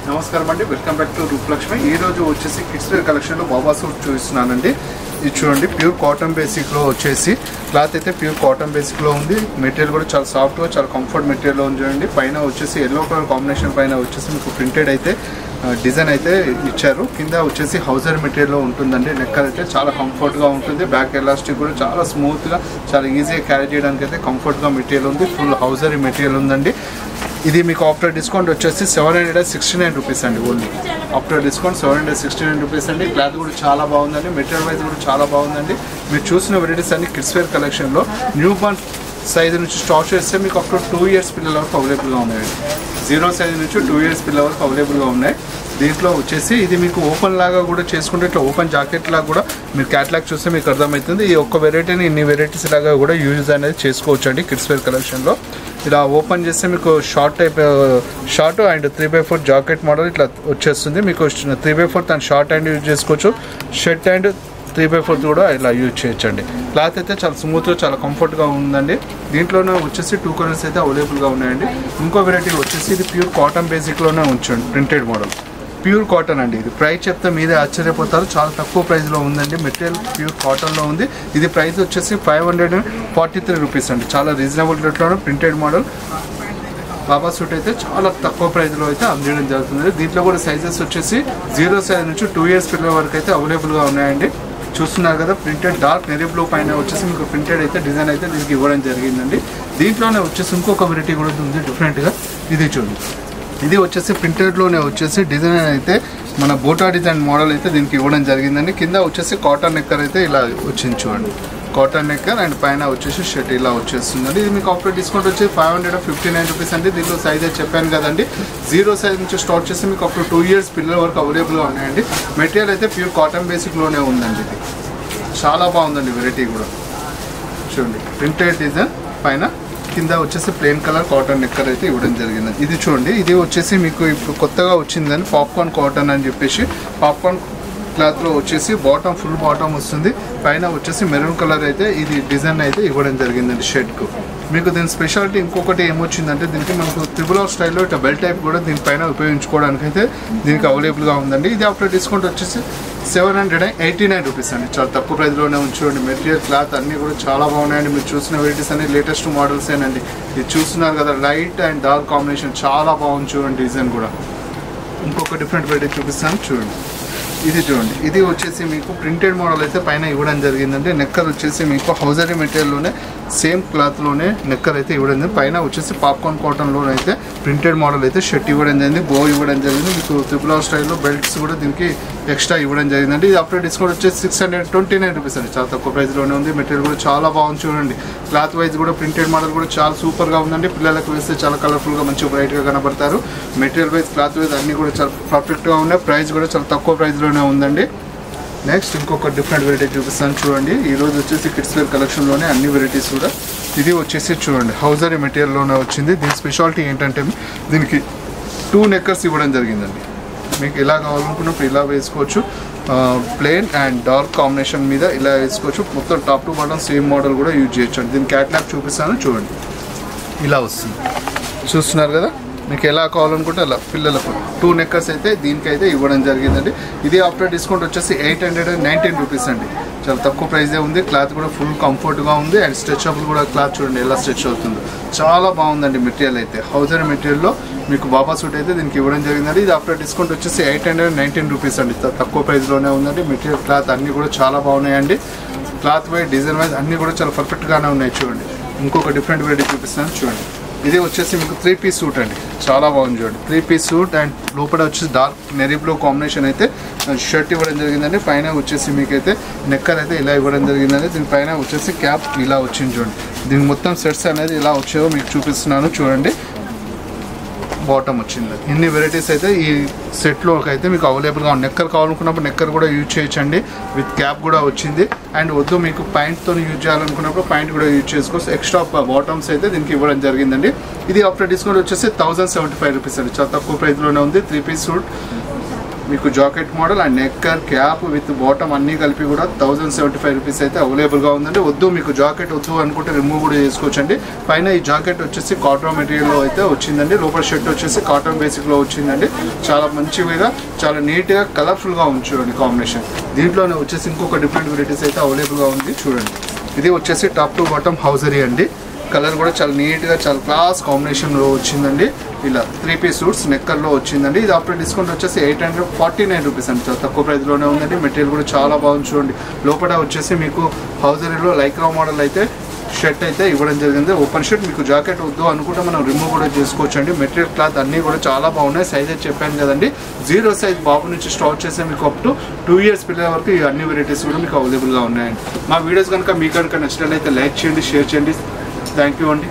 నమస్కారం అండి, welcome back to Rupalakshmi. ఈ రోజు వచ్చేసి కిడ్స్ వేర్ కలెక్షన్ లో బాబా సూట్ చూపిస్తున్నానండి. ఇది చూడండి, ప్యూర్ కాటన్ బేసిక్ లో వచ్చేసి క్లాత్ అయితే ప్యూర్ కాటన్ బేసిక్ లో ఉంది. మెటీరియల్ కూడా చాలా సాఫ్ట్ గా చాలా కంఫర్ట్ మెటీరియల్ లో ఉంది. చూడండి, పైన వచ్చేసి ఎల్లో కలర్ కాంబినేషన్ పైన వచ్చేసి మీకు ప్రింటెడ్ అయితే డిజైన్ అయితే ఇచ్చారు. కింద వచ్చేసి హౌజర్ మెటీరియల్ లో ఉంటుందండి. నెక్కర్ అయితే చాలా కంఫర్ట్ గా ఉంటుంది. బ్యాక్ ఎలాస్టిక్ కూడా చాలా స్మూత్ గా చాలా ఈజీగా క్యారీ చేయడానికి అయితే కంఫర్ట్ గా మెటీరియల్ ఉంది. ఫుల్ హౌజర్ మెటీరియల్ ఉందండి. ఇది మీకు ఆఫ్టర్ డిస్కౌంట్ వచ్చేసి 769 రూపీస్ అండి. ఓన్లీ ఆఫ్టర్ డిస్కౌంట్ 769 రూపీస్ అండి. క్లాత్ కూడా చాలా బాగుందండి. మెటీరియల్ వైజ్ కూడా చాలా బాగుందండి. మీరు చూసిన వెరైటీస్ అన్ని కిడ్స్ వేర్ కలెక్షన్లో న్యూ బార్న్ సైజ్ నుంచి స్టార్ట్ చేస్తే మీకు ఆఫ్టర్ 2 years పిల్లల వరకు అవైలబుల్గా ఉన్నాయండి. 0 సైజ్ నుంచి 2 years పిల్లల వరకు అవైలబుల్గా ఉన్నాయి. దీంట్లో వచ్చేసి ఇది మీకు ఓపెన్ లాగా కూడా చేసుకుంటే ఇట్లా ఓపెన్ జాకెట్ లాగా కూడా మీరు క్యాట్లాగ్ చూస్తే మీకు అర్థమవుతుంది. ఈ ఒక్క వెరైటీని ఇన్ని వెరైటీస్ లాగా కూడా యూజ్ అనేది చేసుకోవచ్చు అండి కిడ్స్ వేర్ కలెక్షన్లో. ఇలా ఓపెన్ చేస్తే మీకు short and 3x4 jacket model ఇట్లా వచ్చేస్తుంది. మీకు 3x4 and short hand use చేసుకోవచ్చు. షర్ట్ అండ్ 3x4 కూడా ఇలా యూజ్ చేయొచ్చండి. క్లాత్ అయితే చాలా స్మూత్గా చాలా కంఫర్ట్గా ఉందండి. దీంట్లోనే వచ్చేసి 2 కలర్స్ అయితే అవైలబుల్గా ఉన్నాయండి. ఇంకో వెరైటీ వచ్చేసి ఇది ప్యూర్ కాటన్ బేసిక్లోనే ఉంచండి. ప్రింటెడ్ మోడల్ ప్యూర్ కాటన్ అండి. ఇది ప్రైస్ చెప్తే మీదే ఆశ్చర్యపోతారు. చాలా తక్కువ ప్రైస్లో ఉందండి. మెటీరియల్ ప్యూర్ కాటన్లో ఉంది. ఇది ప్రైస్ వచ్చేసి 543 రూపీస్ అండి. చాలా రీజనబుల్ రేట్లోనే ప్రింటెడ్ మోడల్ బాబా సూట్ అయితే చాలా తక్కువ ప్రైస్లో అయితే అందించడం జరుగుతుంది. దీంట్లో కూడా సైజెస్ వచ్చేసి 0 సైజ్ నుంచి 2 years పిల్లల వరకు అయితే అవైలబుల్గా ఉన్నాయండి. చూస్తున్నారు కదా, ప్రింటెడ్ డార్క్ నెరీ బ్లూ పైన వచ్చేసి మీకు ప్రింటెడ్ అయితే డిజైన్ అయితే దీనికి ఇవ్వడం జరిగిందండి. దీంట్లోనే వచ్చేసి ఇంకొక వెరైటీ కూడా ఉంది డిఫరెంట్గా. ఇది చూడండి, ఇది వచ్చేసి ప్రింటెడ్లోనే వచ్చేసి డిజైన్ అయితే మన బోటా డిజైన్ మోడల్ అయితే దీనికి ఇవ్వడం జరిగిందండి. కింద వచ్చేసి కాటన్ నెక్కర్ అయితే ఇలా వచ్చింది చూడండి. కాటన్ నెక్కర్ అండ్ పైన వచ్చేసి షర్ట్ ఇలా వచ్చేస్తుందండి. ఇది మీకు ఆఫ్టర్ డిస్కౌంట్ వచ్చి 559 రూపీస్ అండి. దీంట్లో సైజ్ అయితే చెప్పాను కదండి, 0 సైజ్ నుంచి స్టార్ట్ చేసి మీకు ఆఫ్టర్ 2 years పిల్లల వరకు అవైలబుల్గా ఉన్నాయండి. మెటీరియల్ అయితే ప్యూర్ కాటన్ బేసిక్లోనే ఉందండి. ఇది చాలా బాగుందండి. వెరైటీ కూడా చూడండి, ప్రింటెడ్ డిజైన్ పైన కింద వచ్చేసి ప్లెయిన్ కలర్ కాటన్ నెక్కర్ అయితే ఇవ్వడం జరిగింది. ఇది చూడండి, ఇది వచ్చేసి మీకు ఇప్పుడు కొత్తగా వచ్చిందని పాప్కార్న్ కాటన్ అని చెప్పేసి పాప్కార్న్ క్లాత్లో వచ్చేసి బాటమ్ ఫుల్ బాటమ్ వస్తుంది. పైన వచ్చేసి మెరూన్ కలర్ అయితే ఇది డిజైన్ అయితే ఇవ్వడం జరిగిందండి షర్ట్కు. మీకు దీని స్పెషాలిటీ ఇంకొకటి ఏమొచ్చిందంటే దీనికి మనకు త్రిబుల్ స్టైల్లో ఇట్లా బెల్ట్ టైప్ కూడా దీనిపైన ఉపయోగించుకోవడానికి అయితే దీనికి అవైలబుల్గా ఉందండి. ఇది ఆఫ్టర్ డిస్కౌంట్ వచ్చేసి 789 రూపీస్ అండి. చాలా తక్కువ ప్రైస్లోనే ఉంచండి. మెటీరియల్ క్లాత్ అన్నీ కూడా చాలా బాగున్నాయండి. మీరు చూసిన వెరైటీస్ అన్ని లేటెస్ట్ మోడల్స్ ఏనండి. ఇది చూస్తున్నారు కదా, లైట్ అండ్ డార్క్ కాంబినేషన్ చాలా బాగుంది చూడండి. డిజైన్ కూడా ఇంకొక డిఫరెంట్ వెరైటీ చూపిస్తాను చూడండి. ఇది చూడండి, ఇది వచ్చేసి మీకు ప్రింటెడ్ మోడల్ అయితే పైన ఇవ్వడం జరిగిందండి. నెక్కర్ వచ్చేసి మీకు హౌజరీ మెటీరియల్లోనే సేమ్ క్లాత్లోనే నెక్కర్ అయితే ఇవ్వడం జరిగింది. పైన వచ్చేసి పాప్కార్న్ కాటన్లోనే అయితే ప్రింటెడ్ మోడల్ అయితే షర్ట్ ఇవ్వడం జరిగింది. బో ఇవ్వడం జరిగింది. మీకు త్రిపుల్ స్టైల్లో బెల్ట్స్ కూడా దీనికి ఎక్స్ట్రా ఇవ్వడం జరిగిందండి. ఇది ఆఫ్టర్ డిస్కౌంట్ వచ్చేసి 629 రూపీస్ అండి. చాలా తక్కువ ప్రైస్లోనే ఉంది. మెటీరియల్ కూడా చాలా బాగుంది చూడండి. క్లాత్ వైజ్ కూడా ప్రింటెడ్ మోడల్ కూడా చాలా సూపర్గా ఉందండి. పిల్లలకు వేస్తే చాలా కలర్ఫుల్గా మంచి బ్రైట్గా కనబడతారు. మెటీరియల్ వైజ్ క్లాత్ వైజ్ అన్నీ కూడా చాలా పర్ఫెక్ట్గా ఉన్నాయి. ప్రైస్ కూడా చాలా తక్కువ ప్రైస్లోనే ఉందండి. నెక్స్ట్ ఇంకొక డిఫరెంట్ వెరైటీ చూపిస్తాను చూడండి. ఈరోజు వచ్చేసి కిడ్స్ వేర్ కలెక్షన్లోనే అన్ని వెరైటీస్ కూడా. ఇది వచ్చేసి చూడండి, హౌజరీ మెటీరియల్లోనే వచ్చింది. దీని స్పెషాలిటీ ఏంటంటే దీనికి 2 నెక్కర్స్ ఇవ్వడం జరిగిందండి. మీకు ఎలా కావాలనుకున్నప్పుడు ఇలా వేసుకోవచ్చు. ప్లెయిన్ అండ్ డార్క్ కాంబినేషన్ మీద ఇలా వేసుకోవచ్చు. మొత్తం top to bottom same model కూడా యూజ్ చేయొచ్చు అండి. దీని క్యాట్లాగ్ చూపిస్తాను చూడండి. ఇలా వస్తుంది, చూస్తున్నారు కదా. మీకు ఎలా కావాలనుకుంటే అలా పిల్లలకు 2 నెక్కర్స్ అయితే దీనికైతే ఇవ్వడం జరిగిందండి. ఇది ఆఫ్టర్ డిస్కౌంట్ వచ్చేసి 819 రూపీస్ అండి. చాలా తక్కువ ప్రైజే ఉంది. క్లాత్ కూడా ఫుల్ కంఫర్ట్గా ఉంది అండ్ స్ట్రెచబుల్ కూడా క్లాత్ చూడండి ఎలా స్ట్రెచ్ అవుతుందో. చాలా బాగుందండి మెటీరియల్ అయితే. హౌజర్ మెటీరియల్లో మీకు బాబా సూట్ అయితే దీనికి ఇవ్వడం జరిగిందండి. ఇది ఆఫ్టర్ డిస్కౌంట్ వచ్చేసి 819 రూపీస్ అండి. తక్కువ ప్రైస్లోనే ఉందండి. మెటీరియల్ క్లాత్ అన్నీ కూడా చాలా బాగున్నాయండి. క్లాత్ వైజ్ డిజైన్ వైజ్ అన్నీ కూడా చాలా పర్ఫెక్ట్గానే ఉన్నాయి చూడండి. ఇంకొక డిఫరెంట్ వెరైటీ చూపిస్తాను చూడండి. ఇది వచ్చేసి మీకు 3 piece సూట్ అండి. చాలా బాగుంది చూడండి. 3 piece సూట్ అండ్ లోపల వచ్చేసి డార్క్ నెరీ బ్లూ కాంబినేషన్ అయితే షర్ట్ ఇవ్వడం జరిగిందండి. పైన వచ్చేసి మీకైతే నెక్కర్ అయితే ఇలా ఇవ్వడం జరిగిందండి. దీనిపైన వచ్చేసి క్యాప్ ఇలా వచ్చింది చూడండి. దీనికి మొత్తం సెట్స్ అనేది ఇలా వచ్చాయో మీకు చూపిస్తున్నాను చూడండి. బాటమ్ వచ్చింది. ఇన్ని వెరైటీస్ అయితే ఈ సెట్లో అయితే మీకు అవైలబుల్గా ఉంది. నెక్కర్ కావాలనుకున్నప్పుడు నెక్కర్ కూడా యూజ్ చేయొచ్చండి. విత్ క్యాప్ కూడా వచ్చింది. అండ్ వద్దు మీకు పాయింట్తో యూజ్ చేయాలనుకున్నప్పుడు పాయింట్ కూడా యూజ్ చేసుకోవచ్చు. ఎక్స్ట్రా బాటమ్స్ అయితే దీనికి ఇవ్వడం జరిగిందండి. ఇది ఆఫ్టర్ డిస్కౌంట్ వచ్చేసి 1075 రూపీస్ అండి. చాలా తక్కువ ప్రైస్లోనే ఉంది. 3 piece సూట్ మీకు jacket model and nicker cap with bottom అన్నీ కలిపి కూడా 1075 రూపీస్ అయితే అవైలబుల్గా ఉందండి. వద్దు మీకు జాకెట్ వద్దు అనుకుంటే రిమూవ్ కూడా చేసుకోవచ్చండి. పైన ఈ జాకెట్ వచ్చేసి కాటన్ మెటీరియల్లో అయితే వచ్చిందండి. లోపల షర్ట్ వచ్చేసి కాటన్ బేసిక్లో వచ్చిందండి. చాలా మంచిగా చాలా నీట్గా కలర్ఫుల్గా ఉంది చూడండి కాంబినేషన్. దీంట్లోనే వచ్చేసి ఇంకొక డిఫరెంట్ వెరైటీస్ అయితే అవైలబుల్గా ఉంది చూడండి. ఇది వచ్చేసి టాప్ టు బాటమ్ హౌజరీ అండి. కలర్ కూడా చాలా నీట్గా చాలా క్లాస్ కాంబినేషన్లో వచ్చిందండి. ఇలా 3 పీస్ సూట్స్ నెక్కర్లో వచ్చిందండి. ఇది ఆఫ్టర్ డిస్కౌంట్ వచ్చేసి 849 రూపీస్ అండి. చాలా తక్కువ ప్రైస్లోనే ఉందండి. మెటీరియల్ కూడా చాలా బాగుంది చూడండి. లోపల వచ్చేసి మీకు హౌజరీలో లైక్రా మోడల్ అయితే షర్ట్ అయితే ఇవ్వడం జరిగింది. ఓపెన్ షర్ట్ మీకు జాకెట్ వద్దు అనుకుంటే మనం రిమూవ్ కూడా చేసుకోవచ్చు అండి. మెటీరియల్ క్లాత్ అన్నీ కూడా చాలా బాగున్నాయి. సైజ్ అయితే చెప్పాను కదండి, 0 సైజ్ బాబు నుంచి స్టార్ట్ చేస్తే మీకు అప్ టు 2 ఇయర్స్ పిల్లల వరకు ఈ అన్ని వెరైటీస్ కూడా మీకు అవైలబుల్గా ఉన్నాయండి. మా వీడియోస్ కనుక మీకు కనుక నచ్చినట్లయితే లైక్ చేయండి, షేర్ చేయండి. థ్యాంక్ యూ అండి.